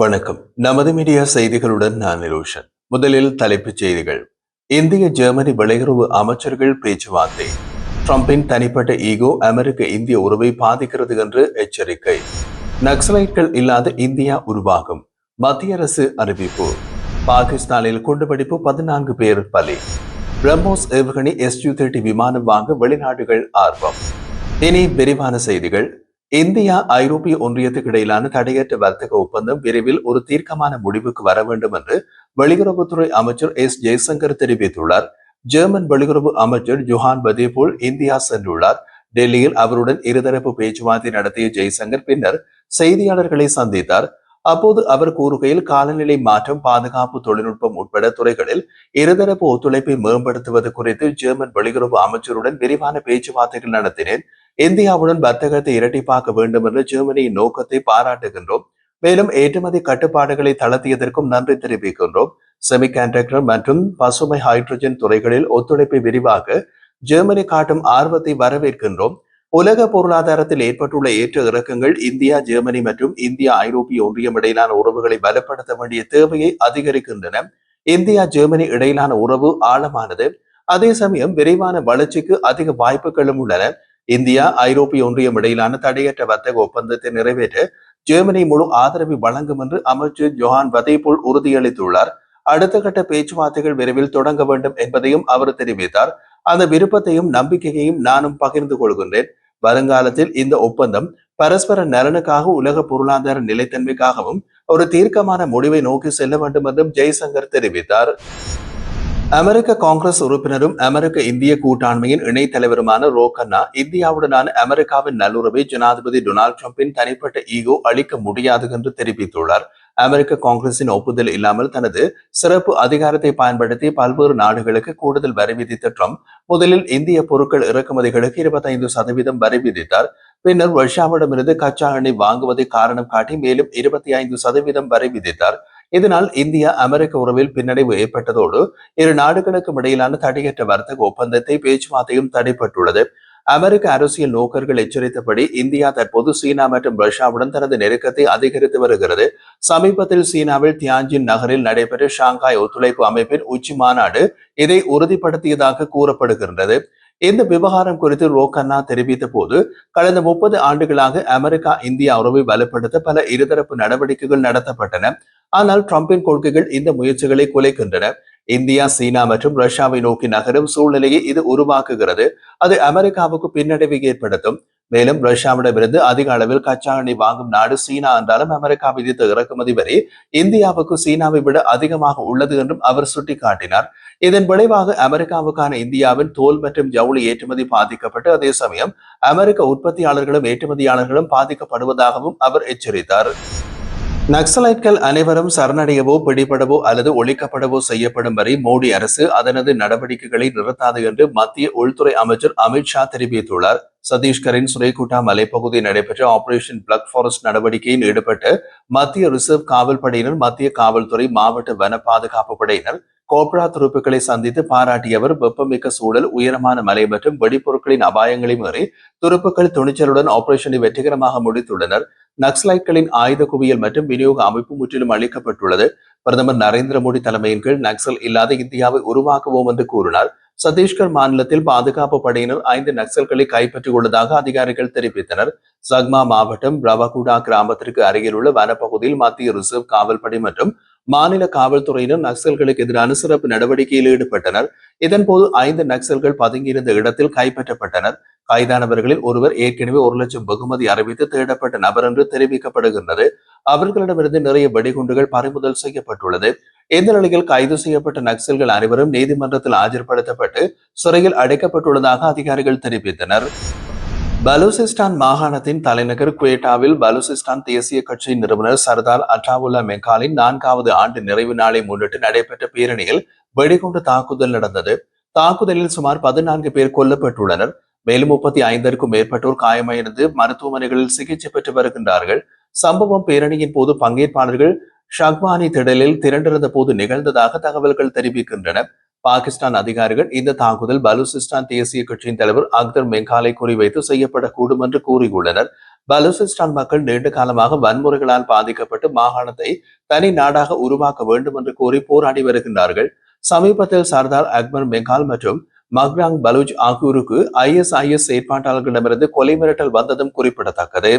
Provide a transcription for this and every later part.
வணக்கம். நமது மீடியா செய்திகளுடன் நான் நிரோஷன். முதலில் தலைப்புச் செய்திகள். இந்திய ஜெர்மனி வெளியுறவு அமைச்சர்கள் பேச்சுவார்த்தை. டிரம்பின் தனிப்பட்ட ஈகோ அமெரிக்க இந்திய உறவை பாதிக்கிறது என்று எச்சரிக்கை. நக்சலைட்கள் இல்லாத இந்தியா உருவாகும், மத்திய அரசு அறிவிப்பு. பாகிஸ்தானில் குண்டுவெடிப்பு, 14 பேர் பலி. பிரம்மோஸ் ஏவுகணை Su-30 விமானம் வாங்க வெளிநாடுகள் ஆர்வம். இனி விரிவான செய்திகள். இந்தியா ஐரோப்பிய ஒன்றியத்துக்கு இடையிலான தடையற்ற வர்த்தக ஒப்பந்தம் விரைவில் ஒரு தீர்க்கமான முடிவுக்கு வர வேண்டும் என்று வெளியுறவுத்துறை அமைச்சர் ஜெய்சங்கர் தெரிவித்துள்ளார். ஜெர்மன் வெளியுறவு அமைச்சர் ஜொஹான் வதேபோல் இந்தியா சென்றுள்ளார். டெல்லியில் அவருடன் இருதரப்பு பேச்சுவார்த்தை நடத்திய ஜெய்சங்கர் பின்னர் செய்தியாளர்களை சந்தித்தார். அப்போது அவர் கூறுகையில், காலநிலை மாற்றம், பாதுகாப்பு, தொழில்நுட்பம் உட்பட துறைகளில் இருதரப்பு ஒத்துழைப்பை மேம்படுத்துவது குறித்து ஜெர்மன் வெளியுறவு அமைச்சருடன் விரிவான பேச்சுவார்த்தைகள் நடத்தினேன். இந்தியாவுடன் வர்த்தகத்தை இரட்டிப்பாக்க வேண்டும் என்ற ஜெர்மனியின் நோக்கத்தை பாராட்டுகின்றோம். மேலும் ஏற்றுமதி கட்டுப்பாடுகளை தளர்த்தியதற்கும் நன்றி தெரிவிக்கின்றோம். செமிகண்டக்டர் மற்றும் பசுமை ஹைட்ரஜன் துறைகளில் ஒத்துழைப்பை விரிவாக ஜெர்மனி காட்டும் ஆர்வத்தை வரவேற்கின்றோம். உலக பொருளாதாரத்தில் ஏற்பட்டுள்ள ஏற்ற இறக்கங்கள் இந்தியா, ஜெர்மனி மற்றும் இந்தியா ஐரோப்பிய ஒன்றியம் இடையிலான உறவுகளை பலப்படுத்த வேண்டிய தேவையை அதிகரிக்கின்றன. இந்தியா ஜெர்மனி இடையிலான உறவு ஆழமானது. அதே சமயம் விரைவான வளர்ச்சிக்கு அதிக வாய்ப்புகளும் உள்ளன. இந்தியா ஐரோப்பிய ஒன்றியம் இடையிலான தடையற்ற வர்த்தக ஒப்பந்தத்தை நிறைவேற்ற ஜெர்மனி முழு ஆதரவை வழங்கும் என்று அமைச்சர் ஜொஹான் வதேபோல் உறுதியளித்துள்ளார். அடுத்த கட்ட பேச்சுவார்த்தைகள் விரைவில் தொடங்க வேண்டும் என்பதையும் அவர் தெரிவித்தார். அந்த விருப்பத்தையும் நம்பிக்கையையும் நானும் பகிர்ந்து கொள்கின்றேன். வருங்காலத்தில் இந்த ஒப்பந்தம் பரஸ்பர நலனுக்காக, உலக பொருளாதார நிலைத்தன்மைக்காகவும் ஒரு தீர்க்கமான முடிவை நோக்கி செல்ல வேண்டும் என்றும் ஜெய்சங்கர் தெரிவித்தார். அமெரிக்க காங்கிரஸ் உறுப்பினரும் அமெரிக்க இந்திய கூட்டாண்மையின் இணைத் தலைவருமான ரோ கன்னா, இந்தியாவுடனான அமெரிக்காவின் நல்லுறவை ஜனாதிபதி டொனால்டு டிரம்பின் தனிப்பட்ட ஈகோ அளிக்க முடியாது என்று தெரிவித்துள்ளார். அமெரிக்க காங்கிரசின் ஒப்புதல் இல்லாமல் தனது சிறப்பு அதிகாரத்தை பயன்படுத்தி பல்வேறு நாடுகளுக்கு கூடுதல் வரி விதித்த ட்ரம்ப் முதலில் இந்திய பொருட்கள் இறக்குமதிகளுக்கு 25% வரி விதித்தார். பின்னர் ரஷ்யாவிடமிருந்து கச்சா எண்ணெய் வாங்குவதை காரணம் காட்டி மேலும் 25% வரி விதித்தார். இதனால் இந்தியா அமெரிக்க உறவில் பின்னடைவு ஏற்பட்டதோடு இரு நாடுகளுக்கும் இடையிலான தடையற்ற வர்த்தக ஒப்பந்தத்தை பேச்சுவார்த்தையும் தடைப்பட்டுள்ளது. அமெரிக்க அரசியல் நோக்கர்கள் எச்சரித்தபடி இந்தியா தற்போது சீனா மற்றும் ரஷ்யாவுடன் தனது நெருக்கத்தை அதிகரித்து வருகிறது. சமீபத்தில் சீனாவில் தியான்ஜின் நகரில் நடைபெற்ற ஷாங்காய் ஒத்துழைப்பு அமைப்பின் உச்சி மாநாடு இதை உறுதிப்படுத்தியதாக கூறப்படுகின்றது. இந்த விவகாரம் குறித்து ரோ கன்னா தெரிவித்த போது, கடந்த 30 ஆண்டுகளாக அமெரிக்கா இந்தியா உறவை வலுப்படுத்த பல இருதரப்பு நடவடிக்கைகள் நடத்தப்பட்டன. ஆனால் டிரம்பின் கொள்கைகள் இந்த முயற்சிகளை குலைக்கின்றன. இந்தியா, சீனா மற்றும் ரஷ்யாவை நோக்கி நகரும் சூழ்நிலையை இது உருவாக்குகிறது. அது அமெரிக்காவுக்கு பின்னடைவை ஏற்படுத்தும். மேலும் ரஷ்யாவிடமிருந்து அதிக அளவில் கச்சா எண்ணெய் வாங்கும் நாடு சீனா என்றாலும் அமெரிக்கா விதித்த இறக்குமதி வரி இந்தியாவுக்கு சீனாவை விட அதிகமாக உள்ளது என்றும் அவர் சுட்டிக்காட்டினார். இதன் விளைவாக அமெரிக்காவுக்கான இந்தியாவின் தோல் மற்றும் ஜவுளி ஏற்றுமதி பாதிக்கப்பட்டு, அதே சமயம் அமெரிக்க உற்பத்தியாளர்களும் ஏற்றுமதியாளர்களும் பாதிக்கப்படுவதாகவும் அவர் எச்சரித்தார். நக்சலைட்கள் அனைவரும் சரணடையவோ, பிடிபடவோ அல்லது ஒழிக்கப்படவோ செய்யப்படும் வரை மோடி அரசு அதனது நடவடிக்கைகளை நிறுத்தாது என்று மத்திய உள்துறை அமைச்சர் அமித்ஷா தெரிவித்துள்ளார். சத்தீஸ்கரின் சுரேகுட்டா மலைப்பகுதியில் நடைபெற்ற ஆபரேஷன் பிளக் ஃபாரஸ்ட் நடவடிக்கையில் ஈடுபட்ட மத்திய ரிசர்வ் காவல் படையினர், மத்திய காவல்துறை, மாவட்ட வன பாதுகாப்பு படையினர், கோப்ரா துருப்புக்களை சந்தித்து பாராட்டியவர், வெப்பமிக்க சூழல், உயரமான மலை மற்றும் வெடிப்பொருட்களின் அபாயங்களை மீறி துருப்புக்கள் துணிச்சலுடன் ஆபரேஷனை வெற்றிகரமாக முடித்துள்ளனர். நக்சலைட்களின் ஆயுத குவியல் மற்றும் விநியோக அமைப்பு முற்றிலும் அளிக்கப்பட்டுள்ளது. பிரதமர் நரேந்திர மோடி தலைமையின் கீழ் நக்சல் இல்லாத இந்தியாவை உருவாக்குவோம் என்று கூறினார். சத்தீஸ்கர் மாநிலத்தில் பாதுகாப்பு படையினர் 5 நக்சல்களை கைப்பற்றியுள்ளதாக அதிகாரிகள் தெரிவித்தனர். சக்மா மாவட்டம் ரவகுடா கிராமத்திற்கு அருகில் உள்ள வனப்பகுதியில் மத்திய ரிசர்வ் காவல்படை மற்றும் மாநில காவல்துறையினர் நக்சல்களுக்கு எதிரான சிறப்பு நடவடிக்கையில் ஈடுபட்டனர். இதன்போது 5 நக்சல்கள் பதுங்கியிருந்த இடத்தில் கைப்பற்றப்பட்டனர். கைதானவர்களில் ஒருவர் ஏற்கனவே 1 லட்சம் வெகுமதி அறிவித்து தேடப்பட்ட நபர் என்று தெரிவிக்கப்படுகின்றது. அவர்களிடமிருந்து நிறைய வெடிகுண்டுகள் பறிமுதல் செய்யப்பட்டுள்ளது. இந்த நிலையில் கைது செய்யப்பட்ட நக்சல்கள் அனைவரும் நீதிமன்றத்தில் ஆஜர்படுத்தப்பட்டு சிறையில் அடைக்கப்பட்டுள்ளதாக அதிகாரிகள் தெரிவித்தனர். பலூசிஸ்தான் மாகாணத்தின் தலைநகர் குவேட்டாவில் பலூசிஸ்தான் தேசிய கட்சி நிறுவனர் சர்தார் அட்டாவுல்லா மெக்காலின் 4வது ஆண்டு நிறைவு நாளை முன்னிட்டு நடைபெற்ற பேரணியில் வெடிகுண்டு தாக்குதல் நடந்தது. தாக்குதலில் சுமார் 14 பேர் கொல்லப்பட்டுள்ளனர். மேலும் 35க்கும் மேற்பட்டோர் காயமடைந்து மருத்துவமனைகளில் சிகிச்சை பெற்று வருகின்றார்கள். சம்பவம் பேரணியின் போது பங்கேற்பாளர்கள் ஷக்வானி திடலில் திரண்டிருந்த போது நிகழ்ந்ததாக தகவல்கள் தெரிவிக்கின்றன. பாகிஸ்தான் அதிகாரிகள் இந்த தாக்குதல் பலூசிஸ்தான் தேசிய கட்சியின் தலைவர் அக்தர் மெங்காலை குறிவைத்து செய்யப்படக்கூடும் என்று கூறியுள்ளனர். பலூசிஸ்தான் மக்கள் நீண்ட காலமாக வன்முறைகளால் பாதிக்கப்பட்டு மாகாணத்தை தனி நாடாக உருவாக்க வேண்டும் என்று கூறி போராடி வருகின்றார்கள். சமீபத்தில் சர்தார் அக்பர் மெங்கால் மற்றும் மக்ராங் பலூச் ஆகியோருக்கு ISIS செயற்பாட்டாளர்களிடமிருந்து கொலை மிரட்டல் வந்ததும் குறிப்பிடத்தக்கது.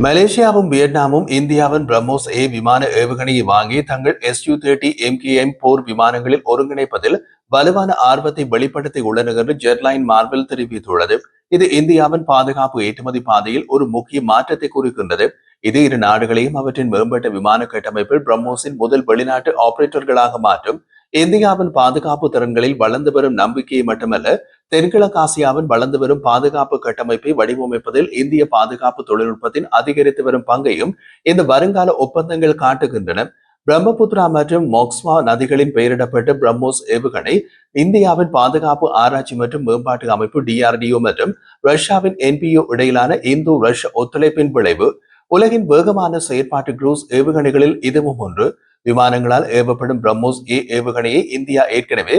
மலேசியாவும் வியட்நாமும் இந்தியாவின் பிரம்மோஸ் விமான ஏவுகணையை வாங்கி தங்கள் Su-30 MKM போர் விமானங்களில் ஒருங்கிணைப்பதில் வலுவான ஆர்வத்தை வெளிப்படுத்தி உள்ளன என்று ஜெட்லைன் மார்வெல் தெரிவித்துள்ளது. இது இந்தியாவின் பாதுகாப்பு ஏற்றுமதி பாதையில் ஒரு முக்கிய மாற்றத்தை குறிக்கின்றது. இது இரு நாடுகளையும் அவற்றின் மேம்பட்ட விமான கட்டமைப்பில் பிரம்மோஸின் முதல் வெளிநாட்டு ஆபரேட்டர்களாக மாற்றும். இந்தியாவின் பாதுகாப்பு திறன்களில் வளர்ந்து வரும் நம்பிக்கையை மட்டுமல்ல, தென்கிழக்காசியாவின் வளர்ந்து வரும் பாதுகாப்பு கட்டமைப்பை வடிவமைப்பதில் இந்திய பாதுகாப்பு தொழில்நுட்பத்தின் அதிகரித்து வரும் பங்கையும் இந்த வருங்கால ஒப்பந்தங்கள் காட்டுகின்றன. பிரம்மபுத்திரா மற்றும் மோக்ஸ்வா நதிகளின் பெயரிடப்பட்ட பிரம்மோஸ் ஏவுகணை இந்தியாவின் பாதுகாப்பு ஆராய்ச்சி மற்றும் மேம்பாட்டு அமைப்பு DRDO மற்றும் ரஷ்யாவின் NPO இடையிலான இந்தோ ரஷ்ய ஒத்துழைப்பின் விளைவு. உலகின் வேகமான செயற்பாட்டு குரூஸ் ஏவுகணைகளில் இதுவும் ஒன்று. விமானங்களால் ஏவப்படும் பிரம்மோஸ் ஏவுகணையை இந்தியா ஏற்கனவே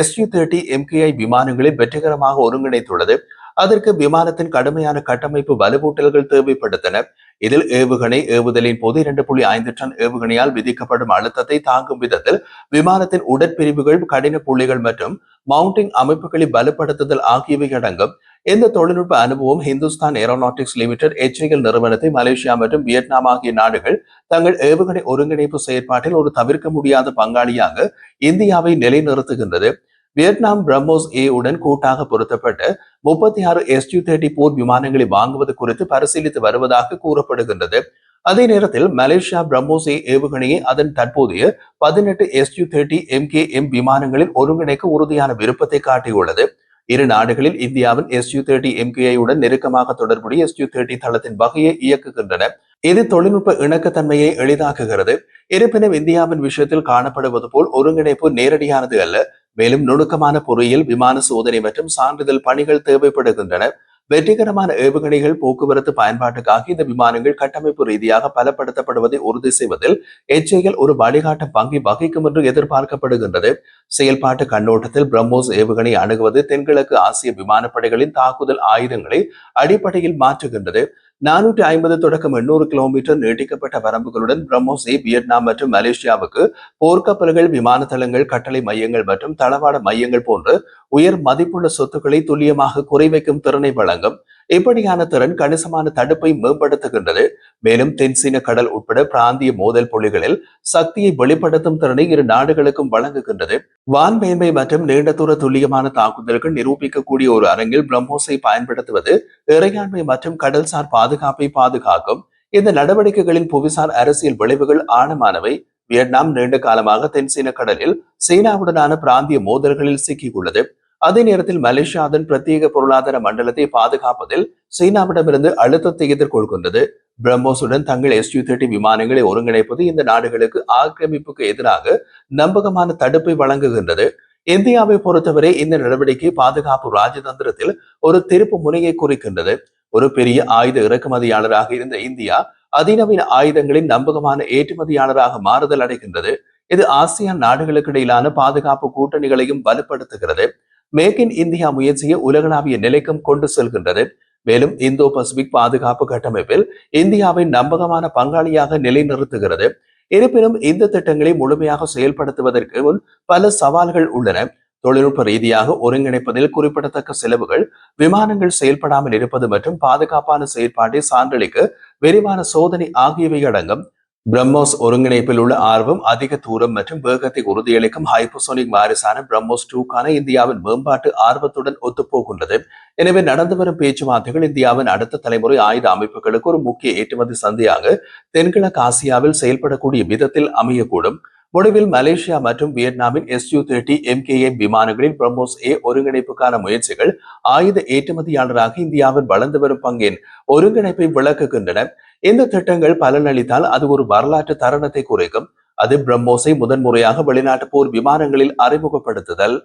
Su-30 MKI விமானங்களில் வெற்றிகரமாக ஒருங்கிணைத்துள்ளது. அதற்கு விமானத்தின் கடுமையான கட்டமைப்பு வலுவூட்டல்கள் தேவைப்படுத்தன. இதில் ஏவுகணை ஏவுதலின் போது 2.5 டன் ஏவுகணையால் விதிக்கப்படும் அழுத்தத்தை தாங்கும் விதத்தில் விமானத்தின் உடற்பிரிவுகள், கடின புள்ளிகள் மற்றும் மவுண்டிங் அமைப்புகளை பலப்படுத்துதல் ஆகியவை அடங்கும். இந்த தொழில்நுட்ப அனுபவம் ஹிந்துஸ்தான் ஏரோநாட்டிக்ஸ் லிமிடெட் HAL நிறுவனத்தை மலேசியா மற்றும் வியட்நாம் ஆகிய நாடுகள் தங்கள் ஏவுகணை ஒருங்கிணைப்பு செயற்பாட்டில் ஒரு தவிர்க்க முடியாத பங்காளியாக இந்தியாவை நிலைநிறுத்துகின்றது. வியட்நாம் பிரம்மோஸ் உடன் கூட்டாக பொருத்தப்பட்ட 36 Su-30 போர் விமானங்களை வாங்குவது குறித்து பரிசீலித்து வருவதாக கூறப்படுகின்றது. அதே நேரத்தில் மலேசியா பிரம்மோஸ் ஏவுகணையை அதன் தற்போதைய 18 Su-30 MKM விமானங்களில் ஒருங்கிணைக்க உறுதியான விருப்பத்தை காட்டியுள்ளது. இரு நாடுகளில் இந்தியாவின் Su-30 MKI உடன் நெருக்கமாக தொடர்புடைய Su-30 தளத்தின் வகையை இயக்குகின்றன. இது தொழில்நுட்ப இணக்கத்தன்மையை எளிதாக்குகிறது. இருப்பினும் இந்தியாவின் விஷயத்தில் காணப்படுவது போல் ஒருங்கிணைப்பு நேரடியானது அல்ல. மேலும் நுணுக்கமான பொறியியல், விமான சோதனை மற்றும் சான்றிதழ் பணிகள் தேவைப்படுகின்றன. வெற்றிகரமான ஏவுகணைகள் போக்குவரத்து பயன்பாட்டுக்காக இந்த விமானங்கள் கட்டமைப்பு ரீதியாக பலப்படுத்தப்படுவதை உறுதி செய்வதில் HAL ஒரு வழிகாட்டும் பங்கை வகிக்கும் என்று எதிர்பார்க்கப்படுகின்றது. செயல்பாட்டு கண்ணோட்டத்தில் பிரம்மோஸ் ஏவுகணை அணுகுவது தென்கிழக்கு ஆசிய விமானப்படைகளின் தாக்குதல் ஆயுதங்களை அடிப்படையில் மாற்றுகின்றது. 450 தொடக்கம் 800 கிலோமீட்டர் நீட்டிக்கப்பட்ட வரம்புகளுடன் பிரம்மோஸ் வியட்நாம் மற்றும் மலேசியாவுக்கு போர்க்கப்பல்கள், விமான தளங்கள், கட்டளை மையங்கள் மற்றும் தளவாட மையங்கள் போன்ற உயர் மதிப்புள்ள சொத்துக்களை துல்லியமாக குறிவைக்கும் திறனை வழங்கும். இப்படியான திறன் கணிசமான தடுப்பை மேம்படுத்துகின்றது. மேலும் தென்சீன கடல் உட்பட பிராந்திய மோதல் புள்ளிகளில் சக்தியை வெளிப்படுத்தும் திறனை இரு நாடுகளுக்கும் வழங்குகின்றது. வான்மேன்மை மற்றும் நீண்ட தூர துல்லியமான தாக்குதல்கள் நிரூபிக்கக்கூடிய ஒரு அரங்கில் பிரம்மோஸை பயன்படுத்துவது இறையாண்மை மற்றும் கடல்சார் பாதுகாப்பை பாதுகாக்கும். இந்த நடவடிக்கைகளின் புவிசார் அரசியல் விளைவுகள் ஆழமானவை. வியட்நாம் நீண்ட காலமாக தென்சீன கடலில் சீனாவுடனான பிராந்திய மோதல்களில் சிக்கியுள்ளது. அதே நேரத்தில் மலேசியா அதன் பிரத்யேக பொருளாதார மண்டலத்தை பாதுகாப்பதில் சீனாவிடமிருந்து அழுத்தத்தை எதிர்கொள்கின்றது. பிரம்மோஸுடன் தங்கள் Su-30 விமானங்களை ஒருங்கிணைப்பது இந்த நாடுகளுக்கு ஆக்கிரமிப்புக்கு எதிராக நம்பகமான தடுப்பை வழங்குகின்றது. இந்தியாவை பொறுத்தவரை இந்த நடவடிக்கை பாதுகாப்பு ராஜதந்திரத்தில் ஒரு திருப்பு முனையை குறிக்கின்றது. ஒரு பெரிய ஆயுத இறக்குமதியாளராக இருந்த இந்தியா அதிநவீன ஆயுதங்களின் நம்பகமான ஏற்றுமதியாளராக மாறுதல் அடைகின்றது. இது ஆசியான் நாடுகளுக்கு இடையிலான பாதுகாப்பு கூட்டணிகளையும் வலுப்படுத்துகிறது. மேக் இன் இந்தியா முயற்சியை உலகளாவிய நிலைக்கும் கொண்டு செல்கின்றது. மேலும் இந்தோ பசிபிக் பாதுகாப்பு கட்டமைப்பில் இந்தியாவின் நம்பகமான பங்காளியாக நிலைநிறுத்துகிறது. இருப்பினும் இந்த திட்டங்களை முழுமையாக செயல்படுத்துவதற்கு முன் பல சவால்கள் உள்ளன. தொழில்நுட்ப ரீதியாக ஒருங்கிணைப்பதில் குறிப்பிடத்தக்க செலவுகள், விமானங்கள் செயல்படாமல் இருப்பது மற்றும் பாதுகாப்பான செயற்பாட்டை சான்றளிக்க விரிவான சோதனை ஆகியவை அடங்கும். பிரம்மோஸ் ஒருங்கிணைப்பில் உள்ள ஆர்வம், அதிக தூரம் மற்றும் வேகத்தை உறுதியளிக்கும் ஹைப்பர்சோனிக் வாரிசான பிரம்மோஸ் 2க்கான இந்தியாவின் மேம்பாட்டு ஆர்வத்துடன் ஒத்துப்போகின்றது. எனவே நடந்து வரும் பேச்சுவார்த்தைகள் இந்தியாவின் அடுத்த தலைமுறை ஆயுத அமைப்புகளுக்கு ஒரு முக்கிய ஏற்றுமதி சந்தையாக தென்கிழக்கு ஆசியாவில் செயல்படக்கூடிய விதத்தில் அமையக்கூடும். முடிவில் மலேசியா மற்றும் வியட்நாமின் Su-30 MKM விமானங்களில் பிரம்மோஸ் ஒருங்கிணைப்புக்கான முயற்சிகள் ஆயுத ஏற்றுமதியாளராக இந்தியாவின் வளர்ந்து வரும் பங்கின் ஒருங்கிணைப்பை விளக்குகின்றன. இந்த திட்டங்கள் பலனளித்தால் அது ஒரு வரலாற்று தருணத்தை குறைக்கும். அது பிரம்மோஸை முதன்முறையாக வெளிநாட்டு போர் விமானங்களில் அறிமுகப்படுத்துதல்.